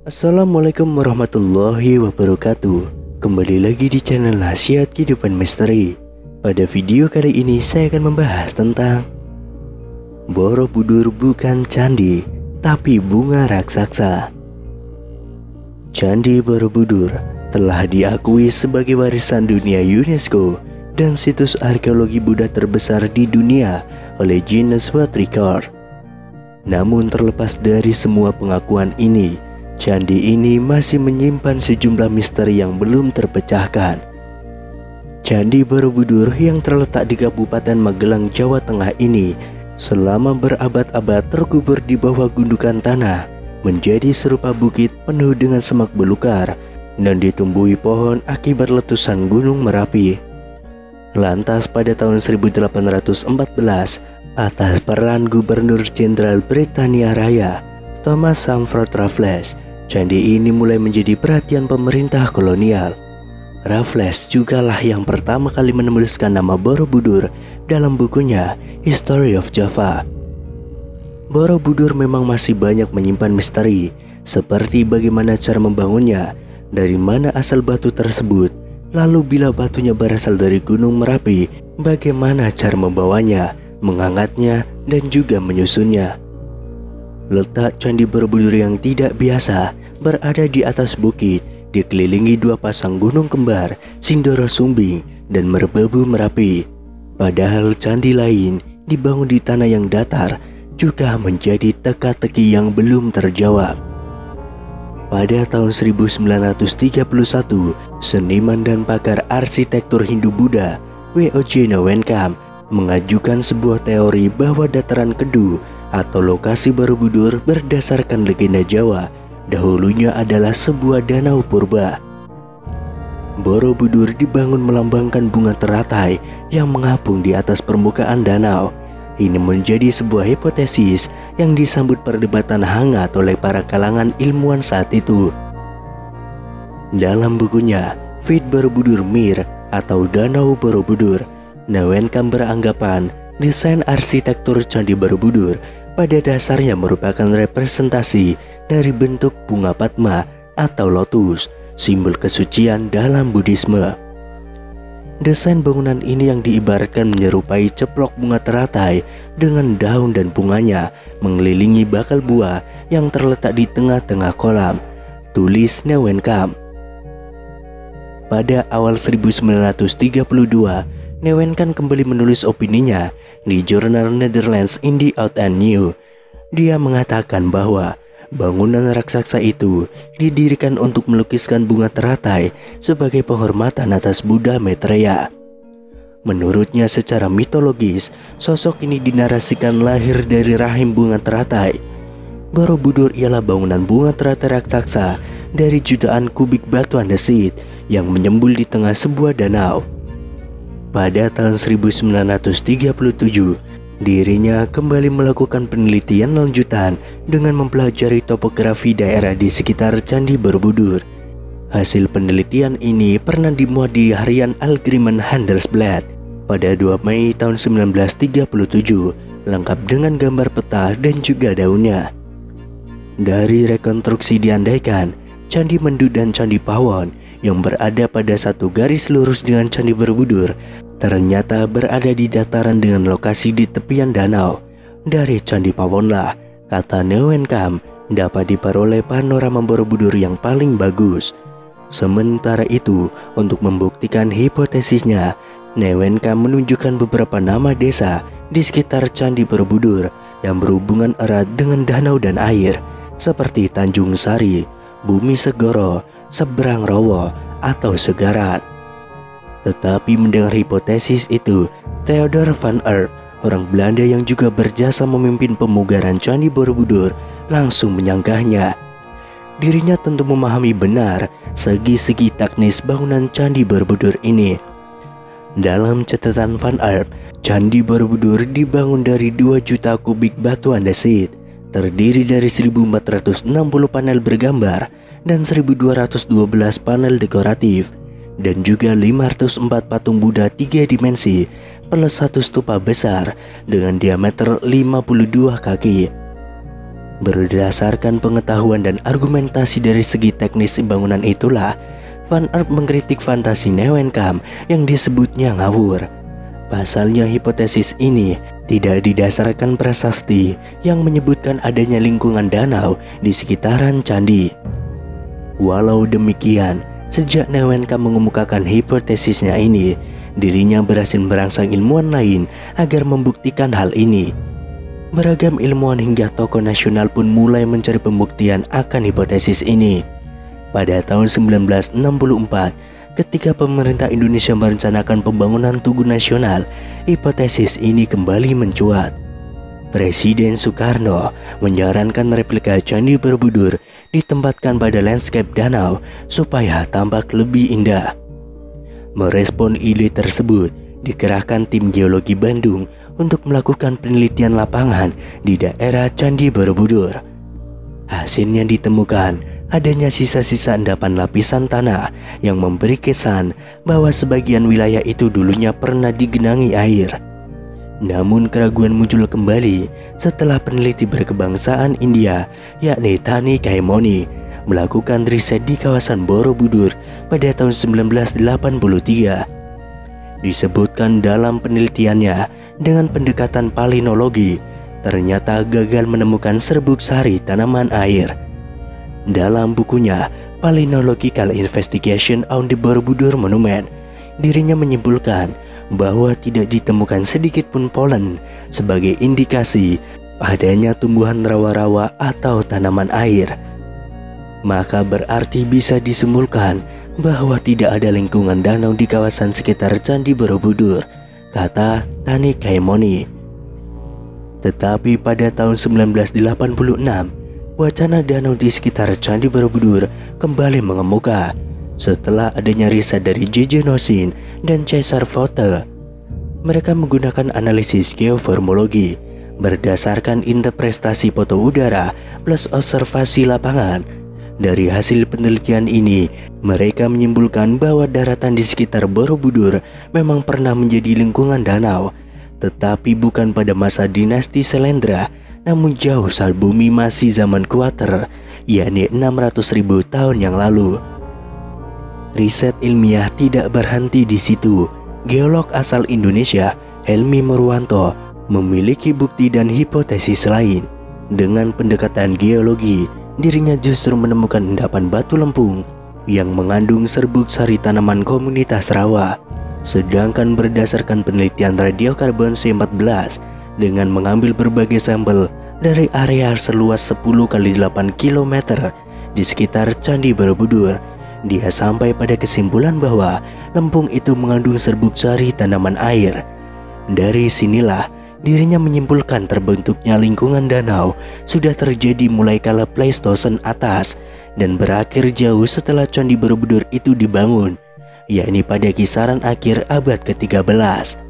Assalamualaikum warahmatullahi wabarakatuh. Kembali lagi di channel Nasihat Kehidupan Misteri. Pada video kali ini saya akan membahas tentang Borobudur bukan candi, tapi bunga raksasa. Candi Borobudur telah diakui sebagai warisan dunia UNESCO dan situs arkeologi Buddha terbesar di dunia oleh Guinness World Record. Namun terlepas dari semua pengakuan ini, candi ini masih menyimpan sejumlah misteri yang belum terpecahkan. Candi Borobudur yang terletak di Kabupaten Magelang, Jawa Tengah ini selama berabad-abad terkubur di bawah gundukan tanah, menjadi serupa bukit penuh dengan semak belukar dan ditumbuhi pohon akibat letusan Gunung Merapi. Lantas pada tahun 1814, atas peran Gubernur Jenderal Britania Raya Thomas Stamford Raffles, candi ini mulai menjadi perhatian pemerintah kolonial. Raffles jugalah yang pertama kali menuliskan nama Borobudur dalam bukunya History of Java. Borobudur memang masih banyak menyimpan misteri, seperti bagaimana cara membangunnya, dari mana asal batu tersebut, lalu bila batunya berasal dari Gunung Merapi, bagaimana cara membawanya, mengangkatnya, dan juga menyusunnya. Letak Candi Borobudur yang tidak biasa berada di atas bukit, dikelilingi dua pasang gunung kembar, Sindoro Sumbing dan Merbabu Merapi. Padahal candi lain dibangun di tanah yang datar juga menjadi teka-teki yang belum terjawab. Pada tahun 1931, seniman dan pakar arsitektur Hindu-Buddha W.O.J. Newenkam mengajukan sebuah teori bahwa dataran Kedu atau lokasi Borobudur berdasarkan legenda Jawa dahulunya adalah sebuah danau purba. Borobudur dibangun melambangkan bunga teratai yang mengapung di atas permukaan danau. Ini menjadi sebuah hipotesis yang disambut perdebatan hangat oleh para kalangan ilmuwan saat itu. Dalam bukunya Feat Borobudur Mir atau Danau Borobudur, Newenkam beranggapan desain arsitektur Candi Borobudur pada dasarnya merupakan representasi dari bentuk bunga Padma atau lotus, simbol kesucian dalam Buddhisme. Desain bangunan ini yang diibaratkan menyerupai ceplok bunga teratai dengan daun dan bunganya mengelilingi bakal buah yang terletak di tengah-tengah kolam, tulis Newenkam. Pada awal 1932, Newenkam kembali menulis opininya di jurnal Netherlands in the Oud and New. Dia mengatakan bahwa bangunan raksasa itu didirikan untuk melukiskan bunga teratai sebagai penghormatan atas Buddha Maitreya. Menurutnya secara mitologis, sosok ini dinarasikan lahir dari rahim bunga teratai. Borobudur ialah bangunan bunga teratai raksasa dari jutaan kubik batu andesit yang menyembul di tengah sebuah danau. Pada tahun 1937, dirinya kembali melakukan penelitian lanjutan dengan mempelajari topografi daerah di sekitar Candi Borobudur. Hasil penelitian ini pernah dimuat di harian Algemeen Handelsblad pada 2 Mei tahun 1937, lengkap dengan gambar peta dan juga daunnya. Dari rekonstruksi diandaikan, Candi Mendu dan Candi Pawon yang berada pada satu garis lurus dengan Candi Borobudur ternyata berada di dataran dengan lokasi di tepian danau. Dari Candi Pawonlah, kata Newenkam, dapat diperoleh panorama Borobudur yang paling bagus. Sementara itu, untuk membuktikan hipotesisnya, Newenkam menunjukkan beberapa nama desa di sekitar Candi Borobudur yang berhubungan erat dengan danau dan air, seperti Tanjung Sari, Bumi Segoro, Seberang Rowo, atau Segaran. Tetapi mendengar hipotesis itu, Theodor van Erp, orang Belanda yang juga berjasa memimpin pemugaran Candi Borobudur, langsung menyanggahnya. Dirinya tentu memahami benar segi-segi teknis bangunan Candi Borobudur ini. Dalam catatan van Erp, Candi Borobudur dibangun dari 2 juta kubik batu andesit, terdiri dari 1460 panel bergambar dan 1212 panel dekoratif, dan juga 504 patung Buddha 3 dimensi plus 1 stupa besar dengan diameter 52 kaki. Berdasarkan pengetahuan dan argumentasi dari segi teknis bangunan itulah, Van Earp mengkritik fantasi Neuwenkamp yang disebutnya ngawur. Pasalnya hipotesis ini tidak didasarkan prasasti yang menyebutkan adanya lingkungan danau di sekitaran candi. Walau demikian, sejak Neuwenkamp mengemukakan hipotesisnya ini, dirinya berhasil merangsang ilmuwan lain agar membuktikan hal ini. Beragam ilmuwan hingga tokoh nasional pun mulai mencari pembuktian akan hipotesis ini. Pada tahun 1964, ketika pemerintah Indonesia merencanakan pembangunan Tugu Nasional, hipotesis ini kembali mencuat. Presiden Soekarno menyarankan replika Candi Borobudur ditempatkan pada landscape danau supaya tampak lebih indah. Merespon ide tersebut, dikerahkan tim geologi Bandung untuk melakukan penelitian lapangan di daerah Candi Borobudur. Hasilnya ditemukan adanya sisa-sisa endapan lapisan tanah yang memberi kesan bahwa sebagian wilayah itu dulunya pernah digenangi air. Namun keraguan muncul kembali setelah peneliti berkebangsaan India yakni Thani Kaimoni melakukan riset di kawasan Borobudur pada tahun 1983. Disebutkan dalam penelitiannya, dengan pendekatan palinologi, ternyata gagal menemukan serbuk sari tanaman air. Dalam bukunya Palynological Investigation on the Borobudur Monument, dirinya menyimpulkan bahwa tidak ditemukan sedikit pun polen sebagai indikasi adanya tumbuhan rawa-rawa atau tanaman air. Maka berarti bisa disimpulkan bahwa tidak ada lingkungan danau di kawasan sekitar Candi Borobudur, kata Thani Kaimoni. Tetapi pada tahun 1986, wacana danau di sekitar Candi Borobudur kembali mengemuka setelah adanya riset dari J.J. Nosin dan Cesar Vote. Mereka menggunakan analisis geoformologi berdasarkan interpretasi foto udara plus observasi lapangan. Dari hasil penelitian ini, mereka menyimpulkan bahwa daratan di sekitar Borobudur memang pernah menjadi lingkungan danau, tetapi bukan pada masa dinasti Selendra, namun jauh saat bumi masih zaman kuater, yakni 600.000 tahun yang lalu. Riset ilmiah tidak berhenti di situ. Geolog asal Indonesia, Helmi Murwanto, memiliki bukti dan hipotesis lain. Dengan pendekatan geologi, dirinya justru menemukan endapan batu lempung yang mengandung serbuk sari tanaman komunitas rawa. Sedangkan berdasarkan penelitian radiokarbon C14 dengan mengambil berbagai sampel dari area seluas 10x8 km di sekitar Candi Borobudur, dia sampai pada kesimpulan bahwa lempung itu mengandung serbuk sari tanaman air. Dari sinilah dirinya menyimpulkan terbentuknya lingkungan danau sudah terjadi mulai kala Pleistosen atas dan berakhir jauh setelah Candi Borobudur itu dibangun, yakni pada kisaran akhir abad ke-13.